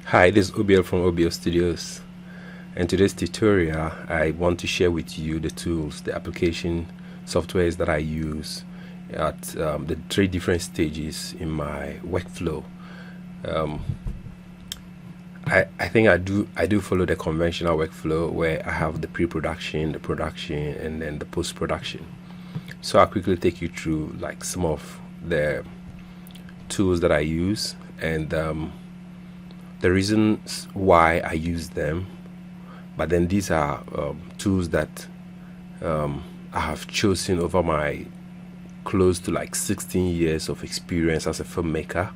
Hi, this is OBL from OBL Studios. In today's tutorial, I want to share with you the tools, the application softwares that I use at the three different stages in my workflow. Um, I think I do follow the conventional workflow where I have the pre-production, the production, and then the post-production. So I'll quickly take you through like some of the tools that I use and the reasons why I use them. But then these are tools that I have chosen over my close to like 16 years of experience as a filmmaker.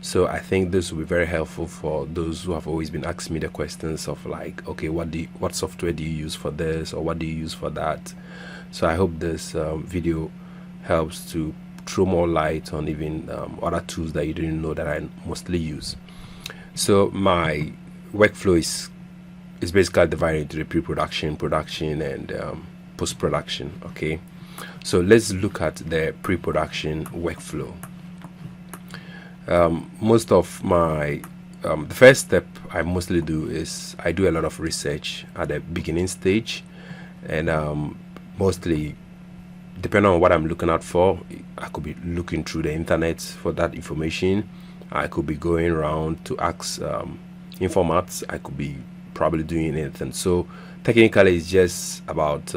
So I think this will be very helpful for those who have always been asking me the questions of like, okay, what software do you use for this, or what do you use for that? So I hope this video helps to throw more light on even other tools that you didn't know that I mostly use. So my workflow is basically divided into the pre-production, production, and post-production. Okay, so let's look at the pre-production workflow. Most of my the first step I mostly do is I do a lot of research at the beginning stage, and mostly depending on what I'm looking out for, I could be looking through the internet for that information. I could be going around to ask informats. I could be probably doing anything. So technically, it's just about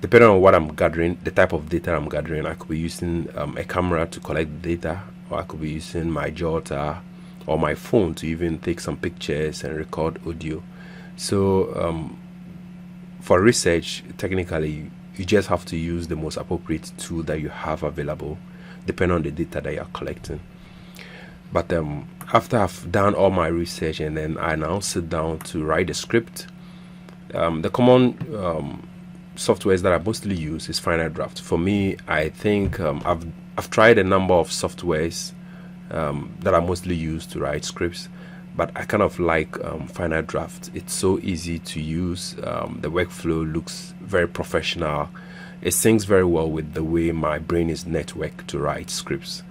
depending on what I'm gathering, the type of data I'm gathering. I could be using a camera to collect the data, or I could be using my jotter or my phone to even take some pictures and record audio. So for research, technically, you just have to use the most appropriate tool that you have available, depending on the data that you're collecting. But after I've done all my research and then I now sit down to write a script, the common softwares that I mostly use is Final Draft. For me, I think I've tried a number of softwares that I mostly use to write scripts, but I kind of like Final Draft. It's so easy to use. The workflow looks very professional. It syncs very well with the way my brain is networked to write scripts.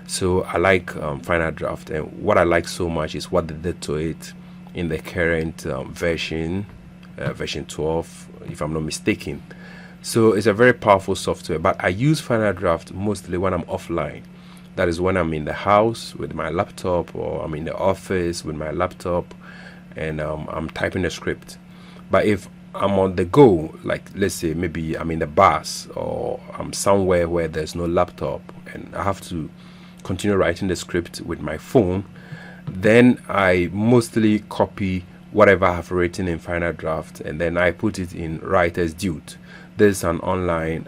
So I like Final Draft, and what I like so much is what they did to it in the current version 12, if I'm not mistaken. So it's a very powerful software, but I use Final Draft mostly when I'm offline. That is when I'm in the house with my laptop, or I'm in the office with my laptop, and I'm typing a script. But if I'm on the go, like let's say maybe I'm in the bus or I'm somewhere where there's no laptop and I have to continue writing the script with my phone, then I mostly copy whatever I have written in Final Draft and then I put it in Writer's Dude. There's an online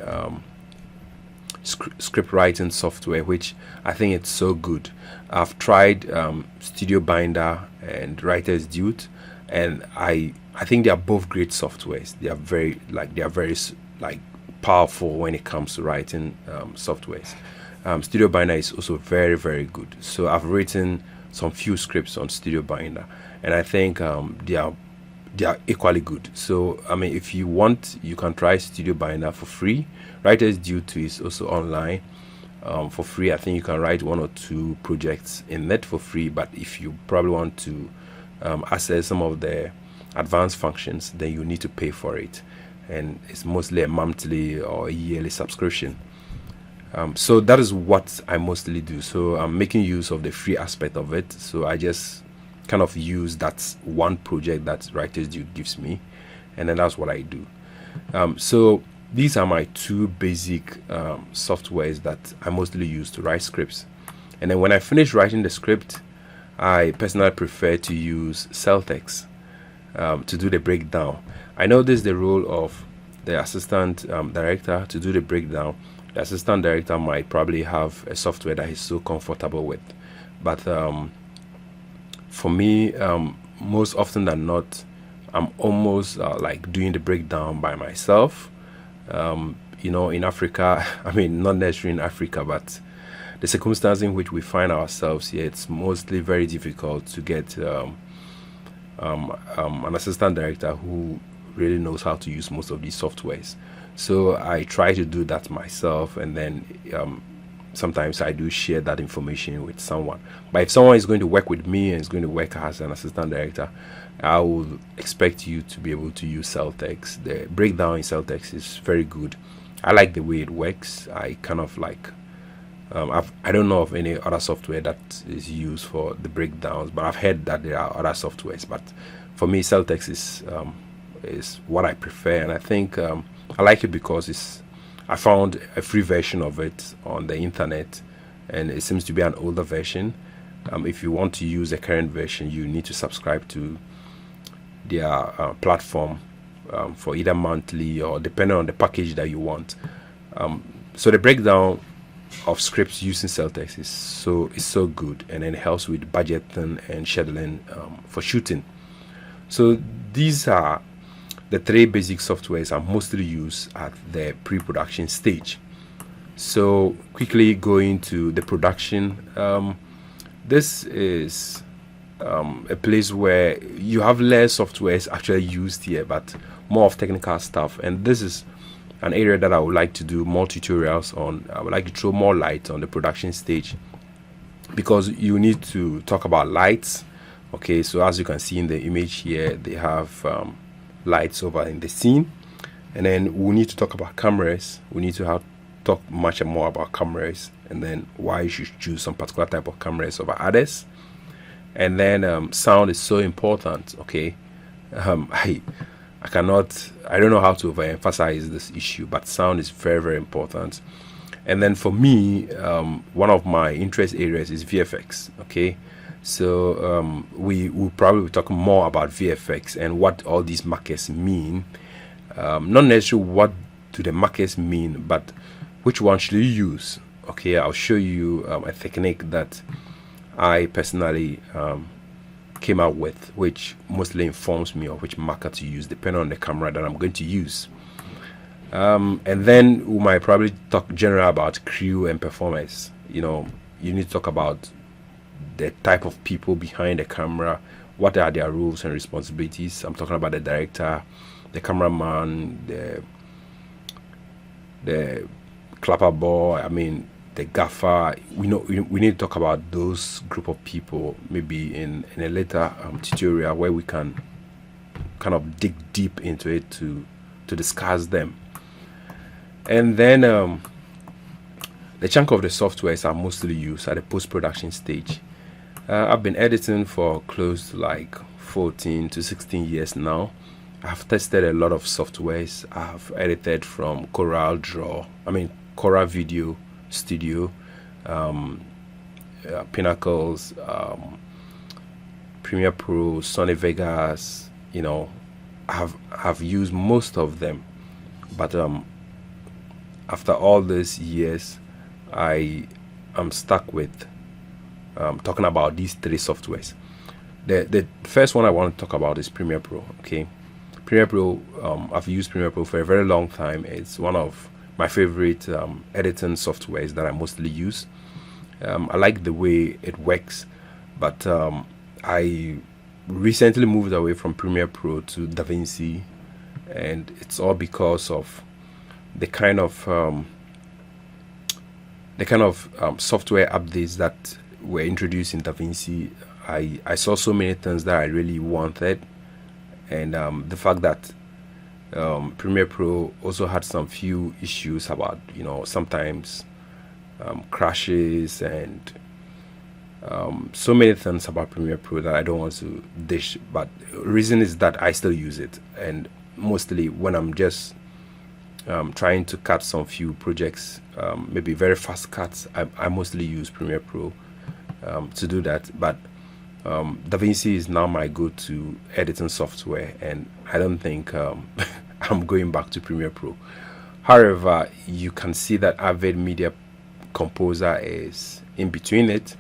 script writing software which I think it's so good. I've tried Studio Binder and Writer's Dude, and I think they are both great softwares. They are very powerful when it comes to writing softwares. Studio Binder is also very, very good. So I've written some few scripts on Studio Binder, and I think they are equally good. So I mean, if you want, you can try Studio Binder for free. Writer's Dude is also online for free. I think you can write one or two projects in it for free. But if you probably want to access some of the advanced functions, then you need to pay for it, and it's mostly a monthly or a yearly subscription. So that is what I mostly do. So I'm making use of the free aspect of it. So I just kind of use that one project that Writer's Dude gives me, and then that's what I do. So these are my two basic softwares that I mostly use to write scripts. And then when I finish writing the script, I personally prefer to use Celtex to do the breakdown. I know this is the role of the assistant director to do the breakdown. The assistant director might probably have a software that he's so comfortable with, but for me, most often than not, I'm almost like doing the breakdown by myself. In Africa, I mean, not necessarily in Africa, but the circumstances in which we find ourselves here, it's mostly very difficult to get an assistant director who really knows how to use most of these softwares. So I try to do that myself, and then sometimes I do share that information with someone. But if someone is going to work with me and is going to work as an assistant director, I will expect you to be able to use Celtex. The breakdown in Celtex is very good. I like the way it works. I kind of like, I don't know of any other software that is used for the breakdowns, but I've heard that there are other softwares. But for me, Celtex is what I prefer, and I think I like it because I found a free version of it on the internet, and it seems to be an older version. If you want to use a current version, you need to subscribe to their platform for either monthly or depending on the package that you want. So the breakdown of scripts using Celtex is so good, and then it helps with budgeting and scheduling for shooting. So these are the three basic softwares are mostly used at the pre-production stage. So quickly going to the production, this is a place where you have less softwares actually used here, but more of technical stuff. And this is an area that I would like to do more tutorials on. I would like to throw more light on the production stage, because you need to talk about lights. Okay, so as you can see in the image here, they have lights over in the scene, and then we need to talk about cameras. We need to talk much more about cameras, and then why you should choose some particular type of cameras over others. And then sound is so important. Okay, I don't know how to overemphasize this issue, but sound is very, very important. And then for me, one of my interest areas is VFX. Okay, so we will probably talk more about VFX and what all these markers mean. Not necessarily what do the markers mean, but which one should you use. Okay, I'll show you a technique that I personally came out with, which mostly informs me of which marker to use depending on the camera that I'm going to use. And then we might probably talk general about crew and performers. You know, you need to talk about the type of people behind the camera, what are their roles and responsibilities. I'm talking about the director, the cameraman, the clapper boy, the gaffer. We need to talk about those group of people maybe in a later tutorial where we can kind of dig deep into it to discuss them. And then the chunk of the softwares are mostly used at the post-production stage. I've been editing for close to like 14 to 16 years now. I've tested a lot of softwares. I've edited from Corel Video Studio, Pinnacles, Premiere Pro, Sony Vegas. You know, I've used most of them, but after all these years, I am stuck with talking about these three softwares. The first one I want to talk about is Premiere Pro. Okay, Premiere Pro, I've used Premiere Pro for a very long time. It's one of my favorite editing softwares that I mostly use. I like the way it works, but I recently moved away from Premiere Pro to DaVinci, and it's all because of the kind of software updates that were introduced in DaVinci. I saw so many things that I really wanted, and the fact that Premiere Pro also had some few issues about, sometimes crashes and so many things about Premiere Pro that I don't want to dish. But the reason is that I still use it, and mostly when I'm just trying to cut some few projects, maybe very fast cuts, I mostly use Premiere Pro to do that. But DaVinci is now my go-to editing software, and I don't think I'm going back to Premiere Pro. However, you can see that Avid Media Composer is in between it.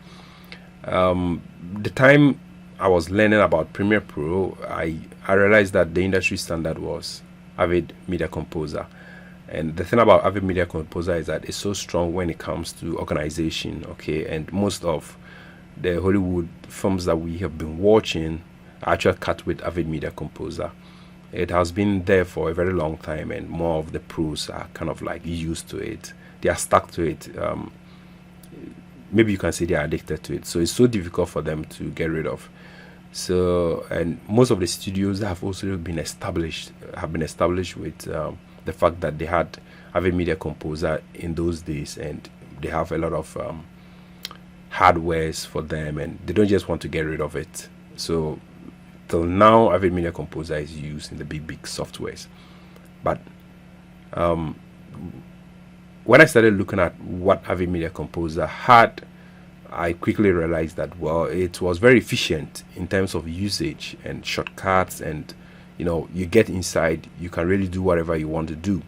The time I was learning about Premiere Pro, I realized that the industry standard was Avid Media Composer. And the thing about Avid Media Composer is that it's so strong when it comes to organization. Okay, and most of the Hollywood films that we have been watching are actually cut with Avid Media Composer. It has been there for a very long time, and more of the pros are kind of like used to it. They are stuck to it. maybe you can say they are addicted to it. So it's so difficult for them to get rid of. So, and most of the studios have also been established, with the fact that they have a media composer in those days, and they have a lot of hardwares for them, and they don't just want to get rid of it. So till now, Avid Media Composer is used in the big softwares. But when I started looking at what Avid Media Composer had, I quickly realized that, well, it was very efficient in terms of usage and shortcuts, and you get inside, you can really do whatever you want to do.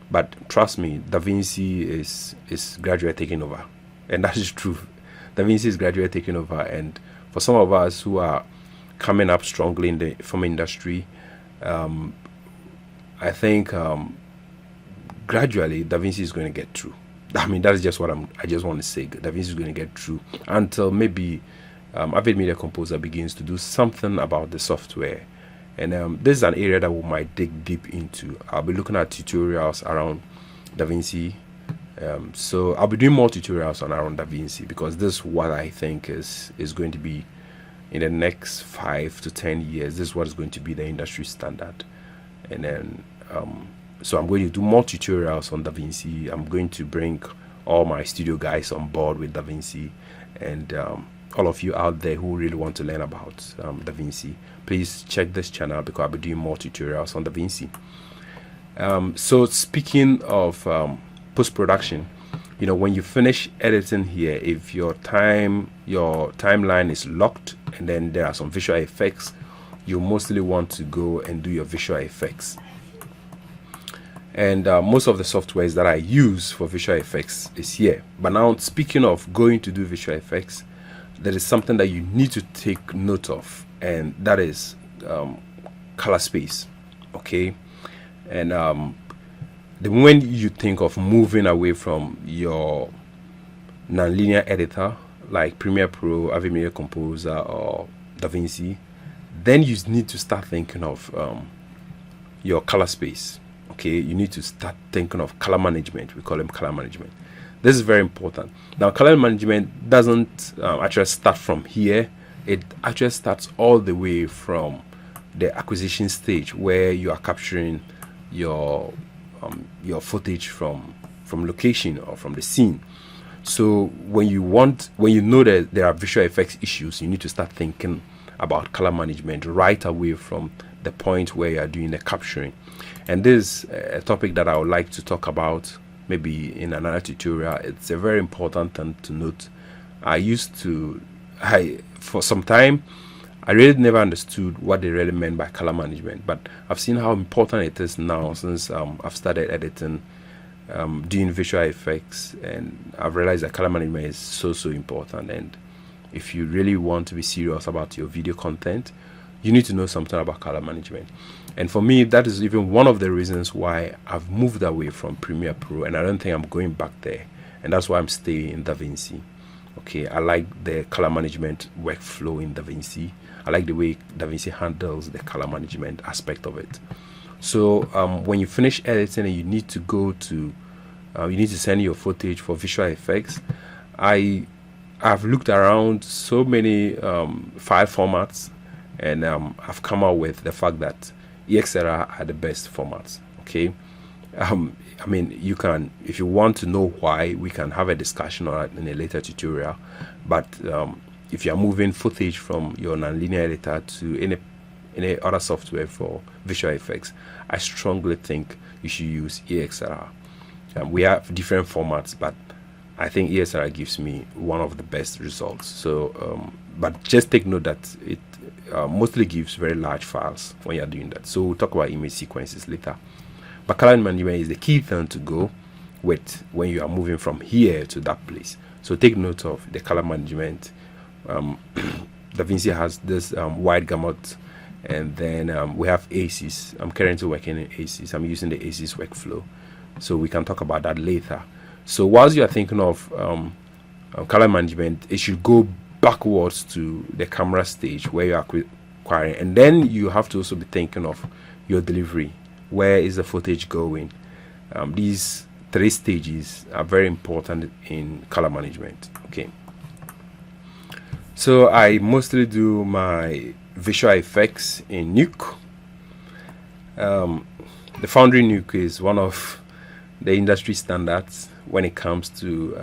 But trust me, DaVinci is gradually taking over, and that is true. DaVinci is gradually taking over, and for some of us who are coming up strongly in the film industry, I think gradually DaVinci is going to get through. I mean, that's just what I just want to say. DaVinci is going to get through until maybe Avid Media Composer begins to do something about the software. And this is an area that we might dig deep into. I'll be looking at tutorials around DaVinci. So I'll be doing more tutorials around DaVinci, because this is what I think is going to be, in the next 5 to 10 years, this is what is going to be the industry standard. And then so I'm going to do more tutorials on DaVinci. I'm going to bring all my studio guys on board with DaVinci, and all of you out there who really want to learn about DaVinci, please check this channel, because I'll be doing more tutorials on DaVinci. So speaking of post-production, when you finish editing here, if your timeline is locked and then there are some visual effects, you mostly want to go and do your visual effects. And most of the softwares that I use for visual effects is here. But now, speaking of going to do visual effects, there is something that you need to take note of, and that is color space. Okay, and the moment you think of moving away from your nonlinear editor like Premiere Pro, Avid Media Composer, or DaVinci, then you need to start thinking of your color space. Okay, you need to start thinking of color management. We call them color management. This is very important. Now, color management doesn't actually start from here. It actually starts all the way from the acquisition stage, where you are capturing your footage from location or from the scene. So when you know that there are visual effects issues, you need to start thinking about color management right away from the point where you are doing the capturing. And this is a topic that I would like to talk about maybe in another tutorial. It's a very important thing to note. For some time, I really never understood what they really meant by color management, but I've seen how important it is now since I've started editing, doing visual effects, and I've realized that color management is so important. And if you really want to be serious about your video content, you need to know something about color management. And for me, that is even one of the reasons why I've moved away from Premiere Pro, and I don't think I'm going back there. And that's why I'm staying in DaVinci. Okay, I like the color management workflow in DaVinci. I like the way DaVinci handles the color management aspect of it. So when you finish editing and you need to go to, you need to send your footage for visual effects, I've looked around so many file formats, and I've come out with the fact that EXLR are the best formats. Okay, I mean, you can, if you want to know why, we can have a discussion on it in a later tutorial. But if you are moving footage from your nonlinear editor to any other software for visual effects, I strongly think you should use EXLR. We have different formats, but I think EXLR gives me one of the best results. So, but just take note that it mostly gives very large files when you're doing that. So we'll talk about image sequences later. But color management is the key thing to go with when you are moving from here to that place. So take note of the color management. DaVinci has this wide gamut, and then we have ACES. I'm currently working in ACES. I'm using the ACES workflow, so we can talk about that later. So whilst you are thinking of color management, it should go backwards to the camera stage where you are acquiring, and then you have to also be thinking of your delivery. Where is the footage going? These three stages are very important in color management. Okay, so I mostly do my visual effects in Nuke. The Foundry Nuke is one of the industry standards when it comes to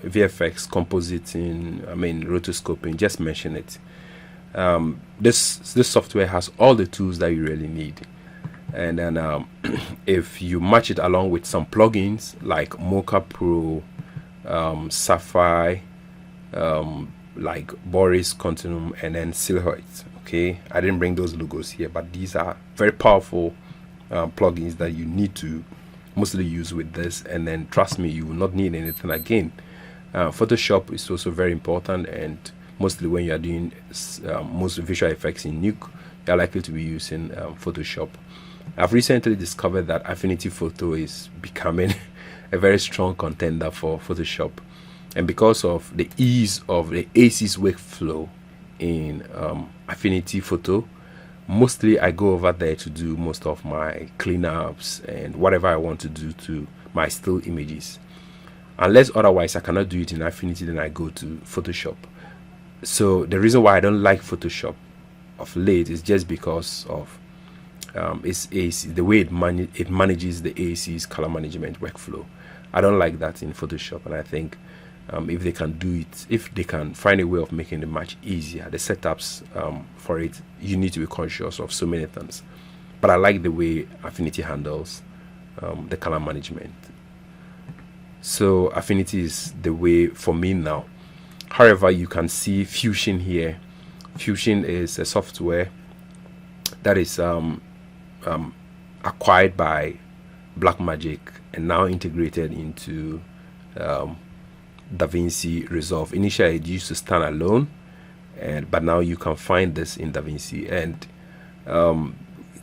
VFX, compositing, rotoscoping, just mention it. This software has all the tools that you really need. And then if you match it along with some plugins like Mocha Pro, Sapphire, like Boris Continuum, and then Silhouette. Okay, I didn't bring those logos here, but these are very powerful plugins that you need to mostly use with this. And then trust me, you will not need anything again. Photoshop is also very important, and mostly when you are doing most visual effects in Nuke, you are likely to be using Photoshop. I've recently discovered that Affinity Photo is becoming a very strong contender for Photoshop, and because of the ease of the AC's workflow in Affinity Photo, mostly I go over there to do most of my cleanups and whatever I want to do to my still images. Unless otherwise I cannot do it in Affinity, then I go to Photoshop. So the reason why I don't like Photoshop of late is just because of its AC, the way it manages the AC's color management workflow. I don't like that in Photoshop, and I think if they can do it, if they can find a way of making it much easier, the setups for it, you need to be conscious of so many things. But I like the way Affinity handles the color management. So Affinity is the way for me now. However, you can see Fusion here. Fusion is a software that is acquired by Blackmagic and now integrated into DaVinci Resolve. Initially it used to stand alone, but now you can find this in DaVinci. And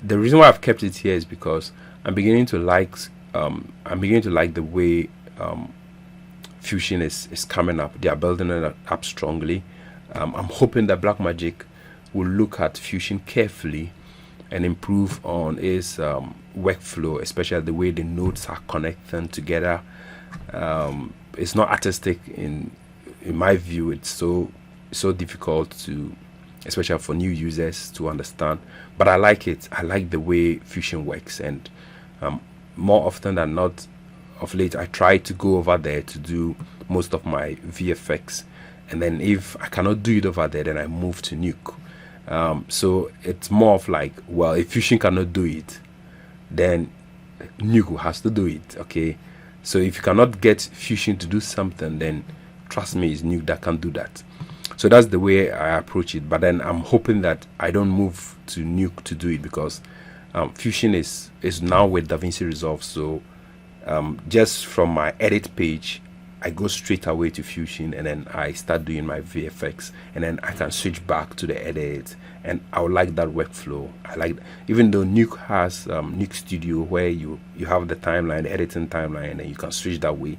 the reason why I've kept it here is because I'm beginning to like the way Fusion is coming up. They are building it up strongly. I'm hoping that Blackmagic will look at Fusion carefully and improve on its workflow, especially the way the nodes are connecting together. It's not artistic in my view. It's so difficult to, especially for new users, to understand. But I like it. I like the way Fusion works, and more often than not, of late, I try to go over there to do most of my VFX, and then if I cannot do it over there, then I move to Nuke. So it's more of like, well, if Fusion cannot do it, then Nuke has to do it. Okay, so if you cannot get Fusion to do something, then trust me, it's Nuke that can do that. So that's the way I approach it. But then I'm hoping that I don't move to Nuke to do it, because Fusion is now with DaVinci Resolve. So just from my edit page, I go straight away to Fusion, and then I start doing my VFX, and then I can switch back to the edit, and I would like that workflow. I like, even though Nuke has Nuke Studio, where you have the timeline, the editing timeline, and then you can switch that way.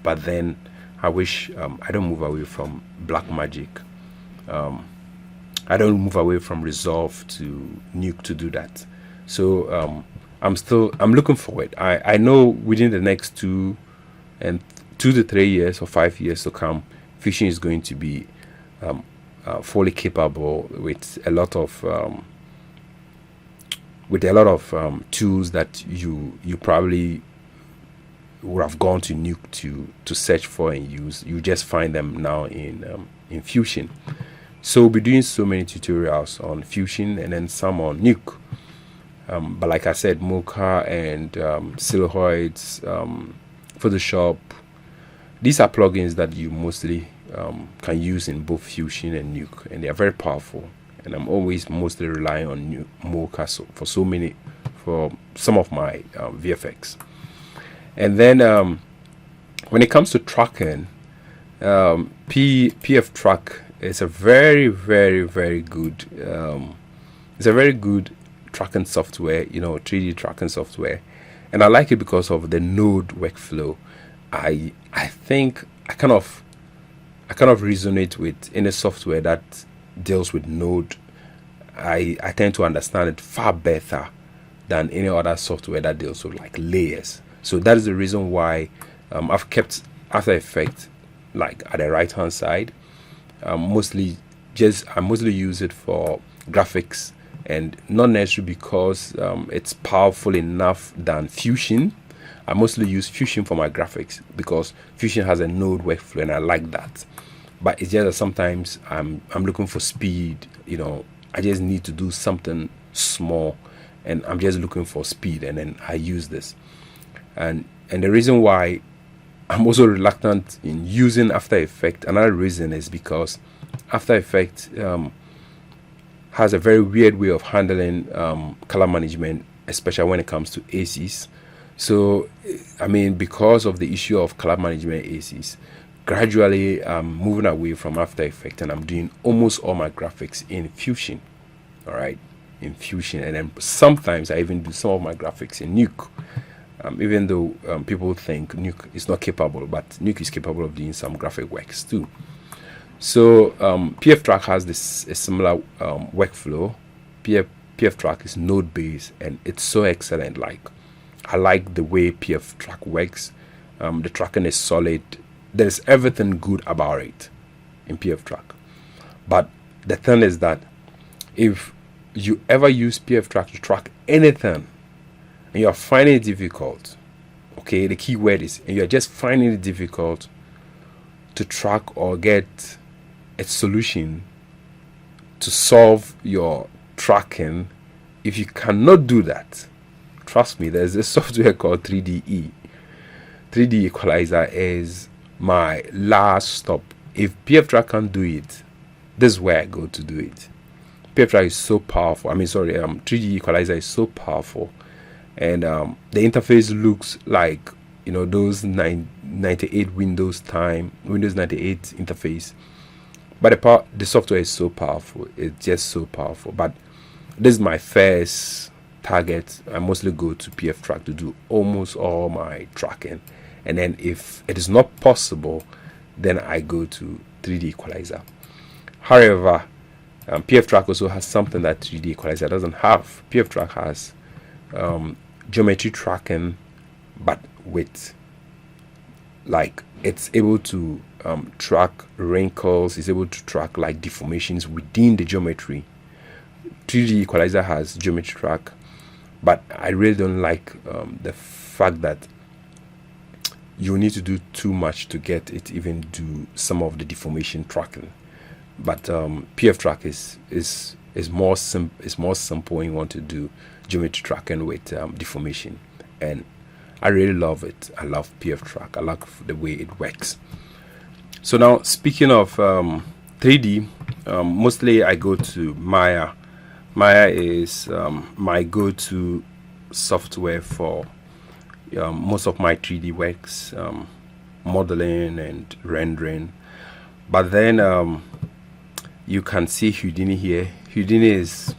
But then I wish I don't move away from Blackmagic. I don't move away from Resolve to Nuke to do that. So I'm looking forward. I know within the next 2 to 3 years or 5 years to come, Fusion is going to be fully capable with a lot of tools that you probably would have gone to Nuke to search for and use. You just find them now in Fusion. So we'll be doing so many tutorials on Fusion and then some on Nuke. But like I said, Mocha and Silhouette, Photoshop, these are plugins that you mostly can use in both Fusion and Nuke, and they are very powerful. And I'm always mostly relying on Mocha for some of my VFX. And then when it comes to tracking, PF Track is a very, very, very good. It's a very good tracking software, 3D tracking software, and I like it because of the node workflow. I think I kind of resonate with any software that deals with node. I tend to understand it far better than any other software that deals with like layers. So that is the reason why I've kept After Effects like at the right hand side. Mostly just I mostly use it for graphics, and not necessarily because it's powerful enough than Fusion. I mostly use Fusion for my graphics because Fusion has a node workflow and I like that. But it's just that sometimes I'm looking for speed. I just need to do something small, and I'm just looking for speed, and then I use this. And the reason why I'm also reluctant in using After Effects, another reason is because After Effects has a very weird way of handling color management, especially when it comes to ACs. So, I mean, because of the issue of color management ACs, gradually I'm moving away from After Effects and I'm doing almost all my graphics in Fusion. All right, in Fusion, and then sometimes I even do some of my graphics in Nuke. Even though people think Nuke is not capable, but Nuke is capable of doing some graphic works too. So PF Track has a similar workflow. PF Track is node based and it's so excellent. Like, I like the way PF Track works. The tracking is solid. There's everything good about it in PF Track. But the thing is that if you ever use PF Track to track anything and you're finding it difficult, okay, the key word is, and you're just finding it difficult to track or get a solution to solve your tracking, if you cannot do that, trust me, there's a software called 3DE. 3D Equalizer is my last stop. If PF Track can't do it, this is where I go to do it. PF Track is so powerful. 3D Equalizer is so powerful, and the interface looks like those 98 Windows 98 interface. But the software is so powerful. It's just so powerful. But this is my first target. I mostly go to PF Track to do almost all my tracking. And then if it is not possible, then I go to 3D Equalizer. However, PF Track also has something that 3D Equalizer doesn't have. PF Track has geometry tracking, but with, like, it's able to track wrinkles. It's able to track like deformations within the geometry. 3D Equalizer has geometry track, but I really don't like the fact that you need to do too much to get it even do some of the deformation tracking. But PF Track is more simple when you want to do geometry tracking with deformation, and I really love it. I love PF Track. I like the way it works. So now, speaking of 3D, mostly I go to Maya. Maya is my go-to software for most of my 3D works, modeling and rendering. But then you can see Houdini here. Houdini is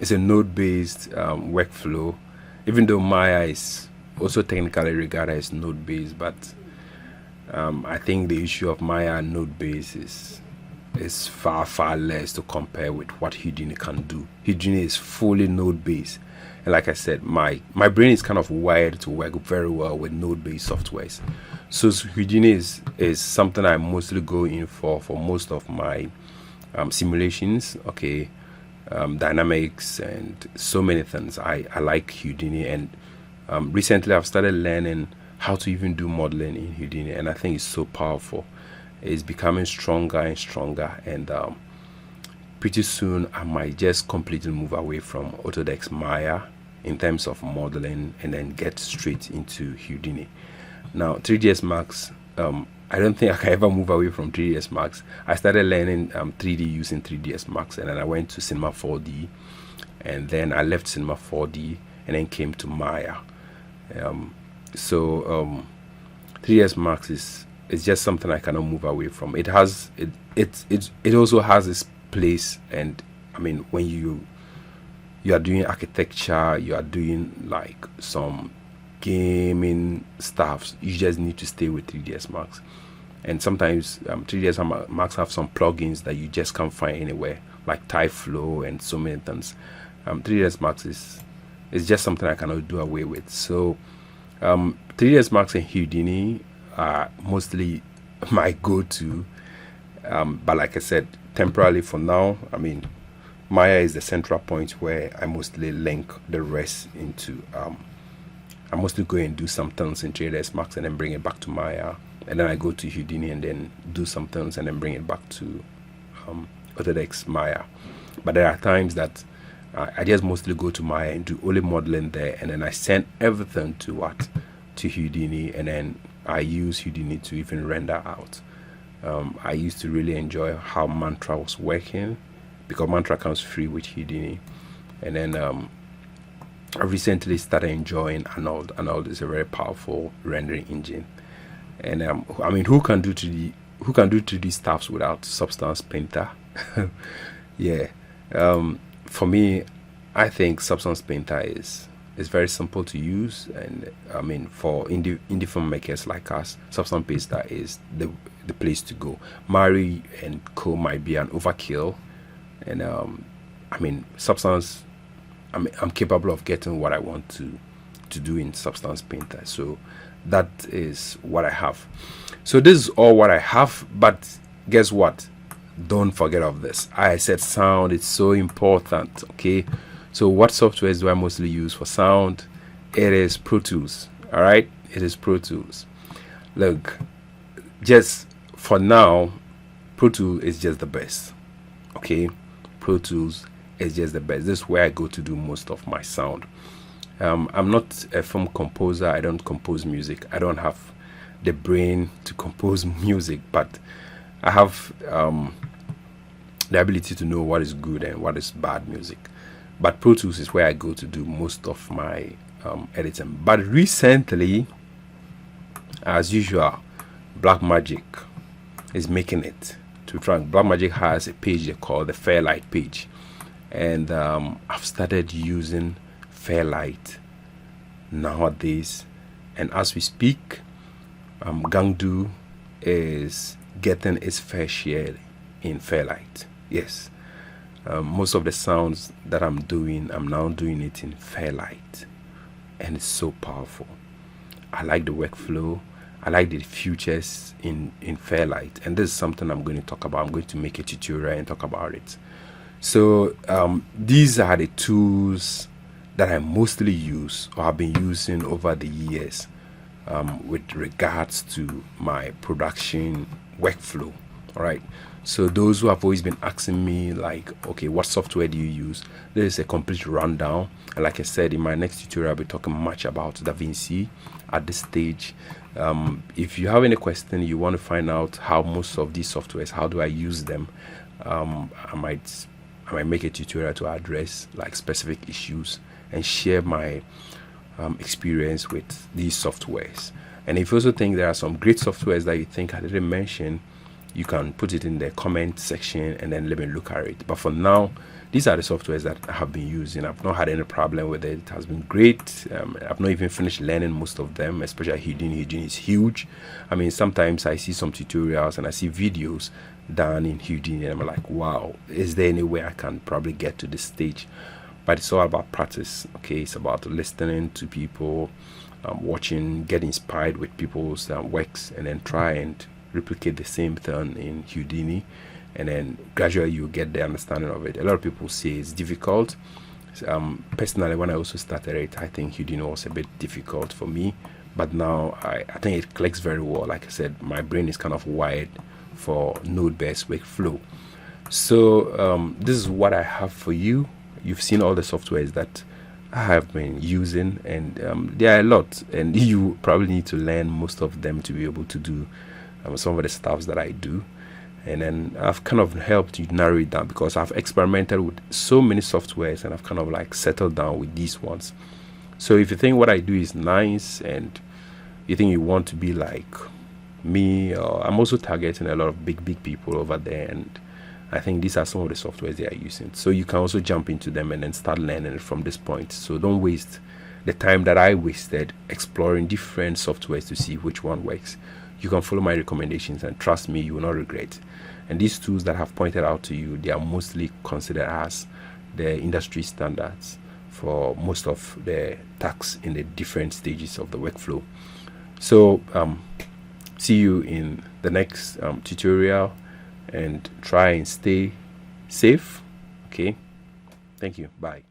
a node-based workflow, even though Maya is also technically regarded as node-based, but I think the issue of Maya and node-based is far less to compare with what Houdini can do. Houdini is fully node-based, and like I said, my brain is kind of wired to work very well with node-based softwares. So Houdini is something I mostly go in for most of my simulations. Okay, dynamics and so many things. I like Houdini, and recently I've started learning how to even do modeling in Houdini, and I think it's so powerful. It's becoming stronger and stronger, and pretty soon I might just completely move away from Autodesk Maya in terms of modeling and then get straight into Houdini. Now 3ds Max, I don't think I can ever move away from 3ds Max. I started learning 3D using 3ds Max, and then I went to Cinema 4D, and then I left Cinema 4D and then came to Maya. So 3ds Max is just something I cannot move away from. It also has its place, and I mean, when you are doing architecture, you are doing like some gaming stuff, you just need to stay with 3ds Max. And sometimes 3ds Max have some plugins that you just can't find anywhere, like TypeFlow and so many things. 3ds Max is just something I cannot do away with. So 3ds Max and Houdini are mostly my go-to, but like I said, temporarily for now, I mean, Maya is the central point where I mostly link the rest into. I mostly go and do some things in 3ds Max and then bring it back to Maya, and then I go to Houdini and then do some things and then bring it back to Autodesk Maya. But there are times that I just mostly go to Maya and do only modeling there, and then I send everything to what? To Houdini, and then I use Houdini to even render out. I used to really enjoy how Mantra was working, because Mantra comes free with Houdini. And then I recently started enjoying Arnold. Arnold is a very powerful rendering engine. And I mean, who can do 3D stuffs without Substance Painter? Yeah. For me, I think Substance Painter is very simple to use, and I mean, for indie filmmakers like us, Substance Painter is the place to go. Mari and Co might be an overkill, and I mean, Substance. I'm capable of getting what I want to do in Substance Painter. So that is what I have. So this is all what I have. But guess what? Don't forget of this. I said sound is so important. Okay. So what softwares do I mostly use for sound? It is Pro Tools. All right. It is Pro Tools. Look, just for now, Pro Tools is just the best. Okay. Pro Tools is just the best. This is where I go to do most of my sound. I'm not a film composer. I don't compose music. I don't have the brain to compose music, but I have the ability to know what is good and what is bad music. But Pro Tools is where I go to do most of my editing. But recently, as usual, Blackmagic is making it. To be frank, Blackmagic has a page they call the Fairlight page. And I've started using Fairlight nowadays. And as we speak, Gangdu is getting its fair share in Fairlight. Yes. Most of the sounds that I'm now doing it in Fairlight. And it's so powerful. I like the workflow. I like the features in Fairlight. And this is something I'm going to talk about. I'm going to make a tutorial and talk about it. So these are the tools that I mostly use or have been using over the years with regards to my production workflow. All right. So those who have always been asking me, like, okay, what software do you use? There is a complete rundown. And like I said, in my next tutorial, I'll be talking much about DaVinci at this stage. If you have any question, you want to find out how most of these softwares, how do I use them? I might make a tutorial to address like specific issues and share my experience with these softwares. And if you also think there are some great softwares that you think I didn't mention, you can put it in the comment section and then let me look at it. But for now, these are the softwares that I have been using. I've not had any problem with it. It has been great. I've not even finished learning most of them, especially Houdini. Houdini is huge. I mean, sometimes I see some tutorials and I see videos done in Houdini and I'm like, wow, is there any way I can probably get to this stage? But it's all about practice. Okay, it's about listening to people, watching, get inspired with people's works, and then try and replicate the same thing in Houdini, and then gradually you get the understanding of it. A lot of people say it's difficult. Personally, when I also started it, I think Houdini was a bit difficult for me, but now I think it clicks very well. Like I said, my brain is kind of wired for node-based workflow. So this is what I have for you. You've seen all the softwares that I have been using, and there are a lot, and you probably need to learn most of them to be able to do some of the stuff that I do. And then I've kind of helped you narrow it down because I've experimented with so many softwares and I've kind of like settled down with these ones. So if you think what I do is nice and you think you want to be like me, I'm also targeting a lot of big people over there, and I think these are some of the softwares they are using. So you can also jump into them and then start learning it from this point. So don't waste the time that I wasted exploring different softwares to see which one works. You can follow my recommendations, and trust me, you will not regret. And these tools that I have pointed out to you, they are mostly considered as the industry standards for most of the tasks in the different stages of the workflow. So see you in the next tutorial, and try and stay safe. Okay, thank you. Bye.